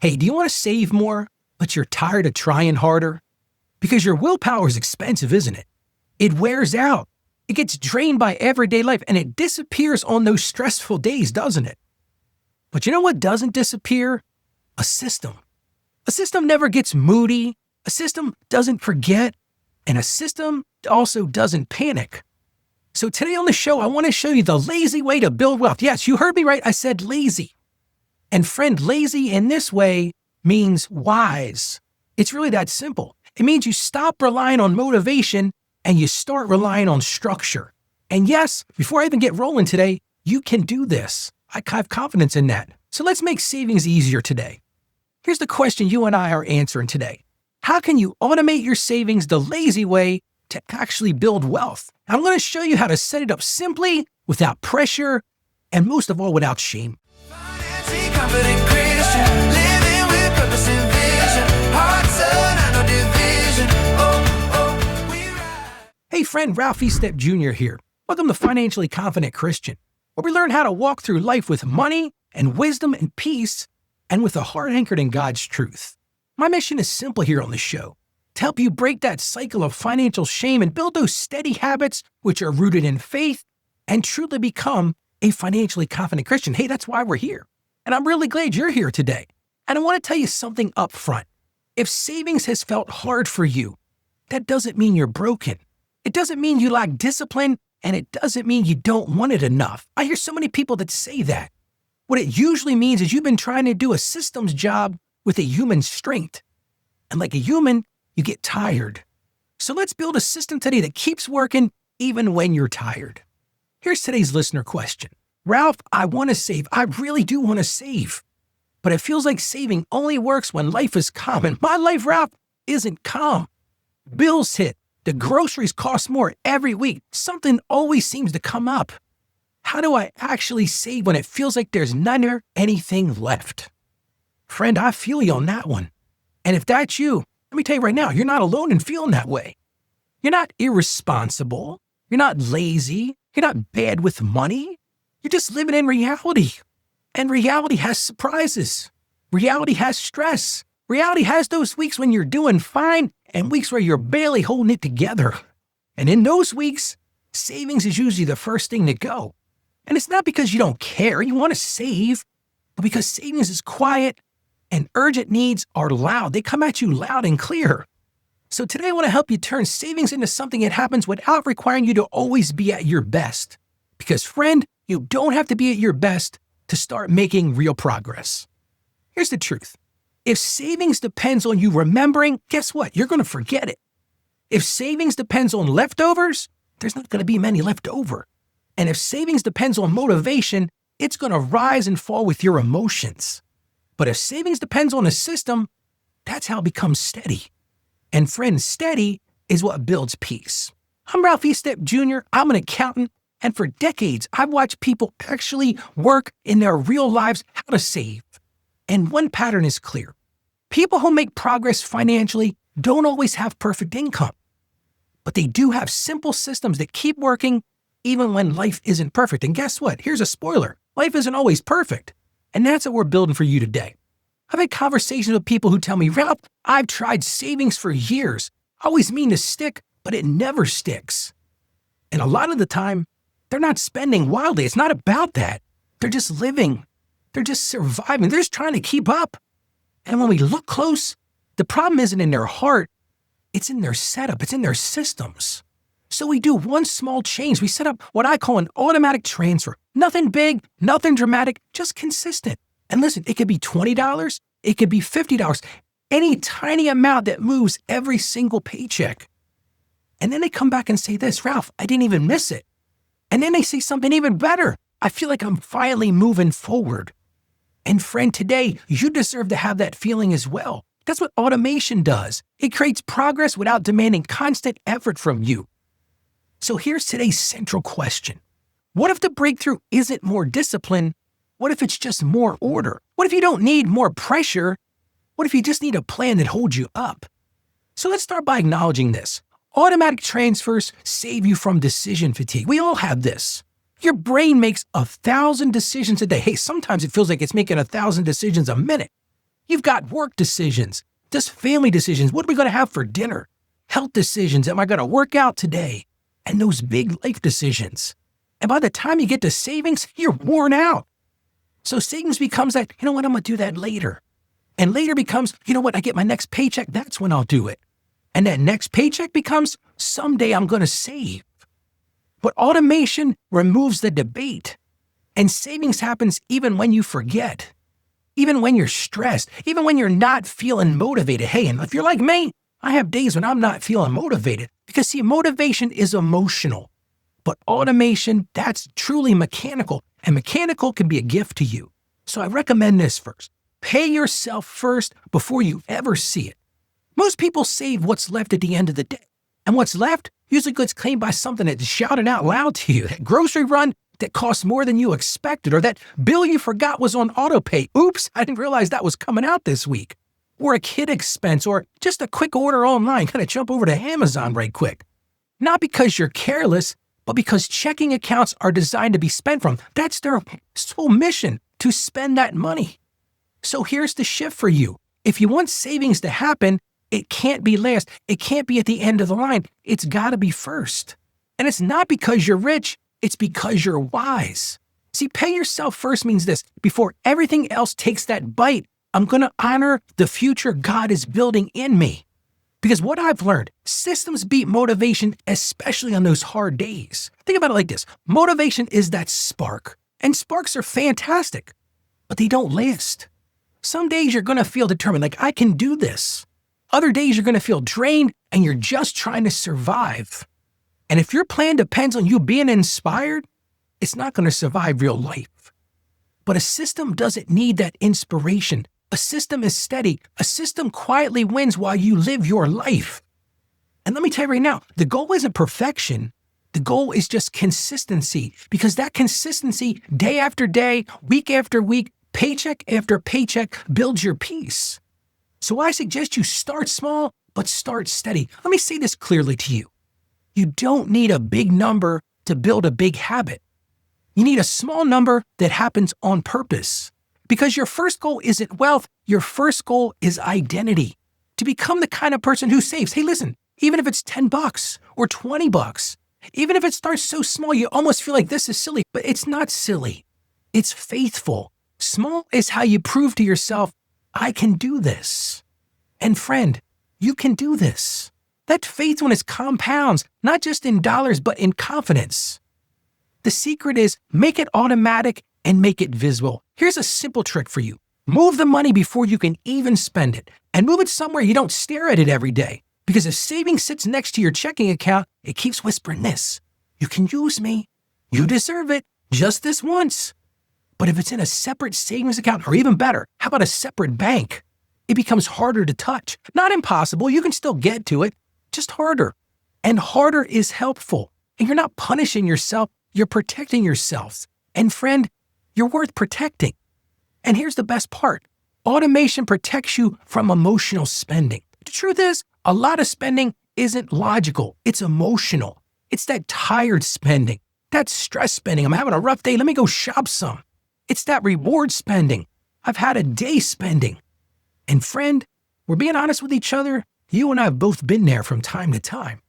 Hey, do you want to save more, but you're tired of trying harder? Because your willpower is expensive, isn't it? It wears out. It gets drained by everyday life, and it disappears on those stressful days, doesn't it? But you know what doesn't disappear? A system. A system never gets moody. A system doesn't forget. And a system also doesn't panic. So today on the show, I want to show you the lazy way to build wealth. Yes, you heard me right. I said lazy. And friend, lazy in this way means wise. It's really that simple. It means you stop relying on motivation and you start relying on structure. And yes, before I even get rolling today, you can do this. I have confidence in that. So let's make savings easier today. Here's the question you and I are answering today. How can you automate your savings the lazy way to actually build wealth? I'm going to show you how to set it up simply, without pressure, and most of all, without shame. Confident Christian, living with purpose and vision, heart, soul, and no division. We ride. Hey friend, Ralph Estep Jr. here. Welcome to Financially Confident Christian, where we learn how to walk through life with money and wisdom and peace, and with a heart anchored in God's truth. My mission is simple here on the show, to help you break that cycle of financial shame and build those steady habits which are rooted in faith and truly become a financially confident Christian. Hey, that's why we're here. And I'm really glad you're here today. And I want to tell you something up front. If savings has felt hard for you, that doesn't mean you're broken. It doesn't mean you lack discipline, and it doesn't mean you don't want it enough. I hear so many people that say that. What it usually means is you've been trying to do a systems job with a human strength. And like a human, you get tired. So let's build a system today that keeps working even when you're tired. Here's today's listener question. Ralph, I want to save. I really do want to save. But it feels like saving only works when life is calm. And my life, Ralph, isn't calm. Bills hit. The groceries cost more every week. Something always seems to come up. How do I actually save when it feels like there's none or anything left? Friend, I feel you on that one. And if that's you, let me tell you right now, you're not alone in feeling that way. You're not irresponsible. You're not lazy. You're not bad with money. You're just living in reality. And reality has surprises. Reality has stress. Reality has those weeks when you're doing fine and weeks where you're barely holding it together. And in those weeks, savings is usually the first thing to go. And it's not because you don't care, you want to save, but because savings is quiet and urgent needs are loud. They come at you loud and clear. So today I want to help you turn savings into something that happens without requiring you to always be at your best. Because friend, you don't have to be at your best to start making real progress. Here's the truth. If savings depends on you remembering, guess what? You're going to forget it. If savings depends on leftovers, there's not going to be many left over. And if savings depends on motivation, it's going to rise and fall with your emotions. But if savings depends on a system, that's how it becomes steady. And friend, steady is what builds peace. I'm Ralph Estep Jr. I'm an accountant. And for decades, I've watched people actually work in their real lives how to save. And one pattern is clear. People who make progress financially don't always have perfect income. But they do have simple systems that keep working even when life isn't perfect. And guess what? Here's a spoiler. Life isn't always perfect. And that's what we're building for you today. I've had conversations with people who tell me, Ralph, I've tried savings for years. I always mean to stick, but it never sticks. And a lot of the time, they're not spending wildly. It's not about that. They're just living. They're just surviving. They're just trying to keep up. And when we look close, the problem isn't in their heart. It's in their setup. It's in their systems. So we do one small change. We set up what I call an automatic transfer. Nothing big, nothing dramatic, just consistent. And listen, it could be $20. It could be $50. Any tiny amount that moves every single paycheck. And then they come back and say this, Ralph, I didn't even miss it. And then they say something even better. I feel like I'm finally moving forward. And friend, today, you deserve to have that feeling as well. That's what automation does. It creates progress without demanding constant effort from you. So here's today's central question. What if the breakthrough isn't more discipline? What if it's just more order? What if you don't need more pressure? What if you just need a plan that holds you up? So let's start by acknowledging this. Automatic transfers save you from decision fatigue. We all have this. Your brain makes 1,000 decisions a day. Hey, sometimes it feels like it's making 1,000 decisions a minute. You've got work decisions, just family decisions. What are we going to have for dinner? Health decisions. Am I going to work out today? And those big life decisions. And by the time you get to savings, you're worn out. So savings becomes that, you know what, I'm going to do that later. And later becomes, you know what, I get my next paycheck, that's when I'll do it. And that next paycheck becomes, someday I'm going to save. But automation removes the debate. And savings happens even when you forget. Even when you're stressed. Even when you're not feeling motivated. Hey, and if you're like me, I have days when I'm not feeling motivated. Because see, motivation is emotional. But automation, that's truly mechanical. And mechanical can be a gift to you. So I recommend this first. Pay yourself first before you ever see it. Most people save what's left at the end of the day. And what's left usually gets claimed by something that's shouted out loud to you. That grocery run that costs more than you expected, or that bill you forgot was on autopay. Oops, I didn't realize that was coming out this week. Or a kid expense, or just a quick order online. Kind of jump over to Amazon right quick. Not because you're careless, but because checking accounts are designed to be spent from. That's their sole mission, to spend that money. So here's the shift for you. If you want savings to happen, it can't be last. It can't be at the end of the line. It's got to be first. And it's not because you're rich. It's because you're wise. See, pay yourself first means this. Before everything else takes that bite, I'm going to honor the future God is building in me. Because what I've learned, systems beat motivation, especially on those hard days. Think about it like this. Motivation is that spark. And sparks are fantastic, but they don't last. Some days you're going to feel determined, like I can do this. Other days you're going to feel drained and you're just trying to survive. And if your plan depends on you being inspired, it's not going to survive real life. But a system doesn't need that inspiration. A system is steady. A system quietly wins while you live your life. And let me tell you right now, the goal isn't perfection. The goal is just consistency, because that consistency, day after day, week after week, paycheck after paycheck, builds your peace. So I suggest you start small, but start steady. Let me say this clearly to you. You don't need a big number to build a big habit. You need a small number that happens on purpose. Because your first goal isn't wealth, your first goal is identity. To become the kind of person who saves. Hey, listen, even if it's $10 or $20, even if it starts so small you almost feel like this is silly, but it's not silly. It's faithful. Small is how you prove to yourself, I can do this. And friend, you can do this. That faithfulness compounds, not just in dollars, but in confidence. The secret is make it automatic and make it visible. Here's a simple trick for you. Move the money before you can even spend it, and move it somewhere you don't stare at it every day. Because if savings sits next to your checking account, it keeps whispering this. You can use me. You deserve it. Just this once. But if it's in a separate savings account, or even better, how about a separate bank? It becomes harder to touch. Not impossible. You can still get to it. Just harder. And harder is helpful. And you're not punishing yourself. You're protecting yourself. And friend, you're worth protecting. And here's the best part. Automation protects you from emotional spending. The truth is, a lot of spending isn't logical. It's emotional. It's that tired spending, that stress spending. I'm having a rough day. Let me go shop some. It's that reward spending. I've had a day spending. And friend, we're being honest with each other. You and I have both been there from time to time.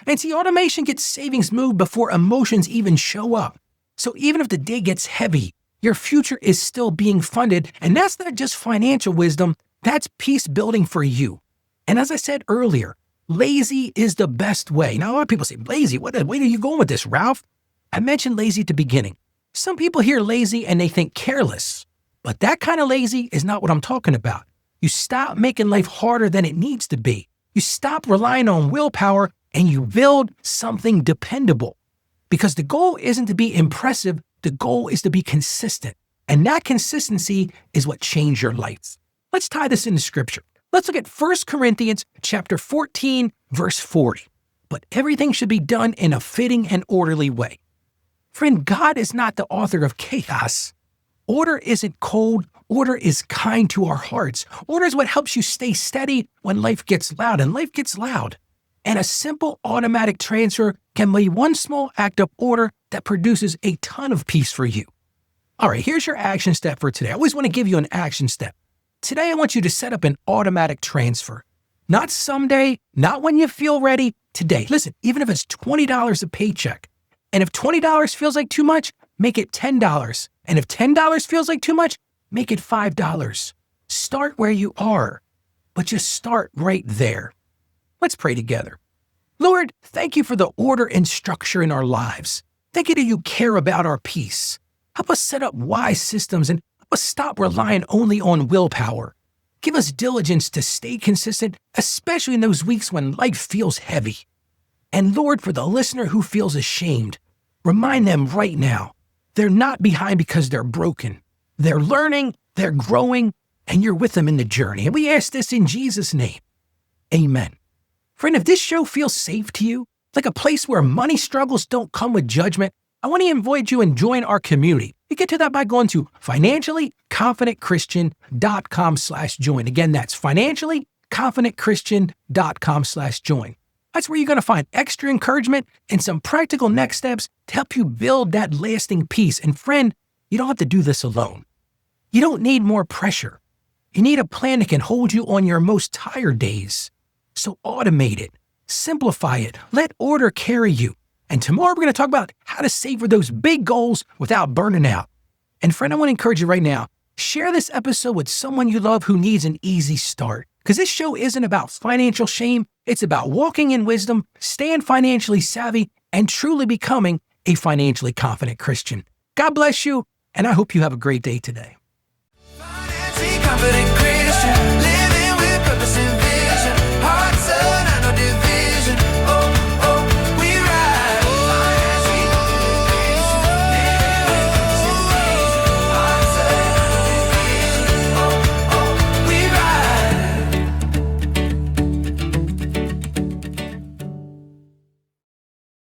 And see, automation gets savings moved before emotions even show up. So even if the day gets heavy, your future is still being funded. And that's not just financial wisdom. That's peace building for you. And as I said earlier, lazy is the best way. Now, a lot of people say, lazy, where are you going with this, Ralph? I mentioned lazy at the beginning. Some people hear lazy and they think careless. But that kind of lazy is not what I'm talking about. You stop making life harder than it needs to be. You stop relying on willpower and you build something dependable. Because the goal isn't to be impressive. The goal is to be consistent. And that consistency is what changed your life. Let's tie this into Scripture. Let's look at 1 Corinthians chapter 14, verse 40. But everything should be done in a fitting and orderly way. Friend, God is not the author of chaos. Order isn't cold. Order is kind to our hearts. Order is what helps you stay steady when life gets loud, and life gets loud. And a simple automatic transfer can be one small act of order that produces a ton of peace for you. All right, here's your action step for today. I always want to give you an action step. Today, I want you to set up an automatic transfer. Not someday, not when you feel ready, today. Listen, even if it's $20 a paycheck, and if $20 feels like too much, make it $10. And if $10 feels like too much, make it $5. Start where you are, but just start right there. Let's pray together. Lord, thank you for the order and structure in our lives. Thank you that you care about our peace. Help us set up wise systems and help us stop relying only on willpower. Give us diligence to stay consistent, especially in those weeks when life feels heavy. And Lord, for the listener who feels ashamed, remind them right now, they're not behind because they're broken. They're learning, they're growing, and you're with them in the journey. And we ask this in Jesus' name. Amen. Friend, if this show feels safe to you, like a place where money struggles don't come with judgment, I want to invite you and join our community. You get to that by going to financiallyconfidentchristian.com/join. Again, that's financiallyconfidentchristian.com/join. That's where you're going to find extra encouragement and some practical next steps to help you build that lasting peace. And friend, you don't have to do this alone. You don't need more pressure. You need a plan that can hold you on your most tired days. So automate it, simplify it, let order carry you. And tomorrow we're going to talk about how to savor those big goals without burning out. And friend, I want to encourage you right now, share this episode with someone you love who needs an easy start. Because this show isn't about financial shame. It's about walking in wisdom, staying financially savvy, and truly becoming a financially confident Christian. God bless you, and I hope you have a great day today. Financially confident Christian.